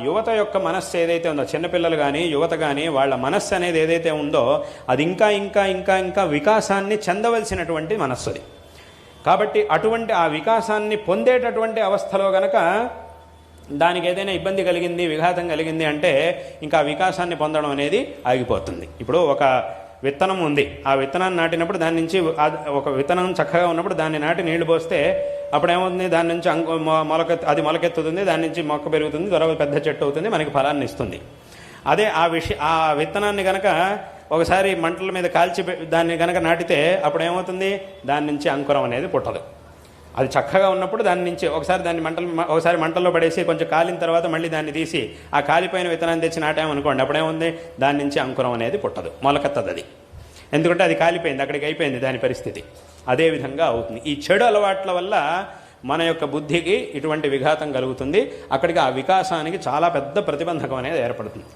యువత యొక్క మనస్సు ఏదైతే ఉందో, చిన్నపిల్లలు కానీ యువత కానీ వాళ్ళ మనస్సు అనేది ఏదైతే ఉందో అది ఇంకా ఇంకా ఇంకా ఇంకా వికాసాన్ని చెందవలసినటువంటి మనస్సు అది. కాబట్టి అటువంటి ఆ వికాసాన్ని పొందేటటువంటి అవస్థలో గనక దానికి ఏదైనా ఇబ్బంది కలిగింది, విఘాతం కలిగింది అంటే ఇంకా వికాసాన్ని పొందడం అనేది ఆగిపోతుంది. ఇప్పుడు ఒక విత్తనం ఉంది, ఆ విత్తనాన్ని నాటినప్పుడు దాని నుంచి ఒక విత్తనం చక్కగా ఉన్నప్పుడు దాన్ని నాటి నీళ్లు పోస్తే అప్పుడు ఏమవుతుంది, దాని నుంచి అది మొలకెత్తుతుంది, దాని నుంచి మొక్క పెరుగుతుంది, త్వరగా పెద్ద చెట్టు అవుతుంది, మనకి ఫలాన్ని ఇస్తుంది. అదే ఆ విత్తనాన్ని కనుక ఒకసారి మంటల మీద కాల్చి దాన్ని కనుక నాటితే అప్పుడు ఏమవుతుంది, దాని నుంచి అంకురం అనేది పుట్టదు. అది చక్కగా ఉన్నప్పుడు దాని నుంచి ఒకసారి మంటల్లో పడేసి కొంచెం కాలిన తర్వాత మళ్ళీ దాన్ని తీసి ఆ కాలిపోయిన విత్తనాన్ని తెచ్చి నాటామనుకోండి, అప్పుడేముంది, దాని నుంచి అంకురం అనేది పుట్టదు, మొలకెత్తదు అది. ఎందుకంటే అది కాలిపోయింది, అక్కడికి అయిపోయింది దాని పరిస్థితి. అదేవిధంగా అవుతుంది. ఈ చెడు అలవాట్ల వల్ల మన యొక్క బుద్ధికి ఇటువంటి విఘాతం కలుగుతుంది. అక్కడికి ఆ వికాసానికి చాలా పెద్ద ప్రతిబంధకం అనేది ఏర్పడుతుంది.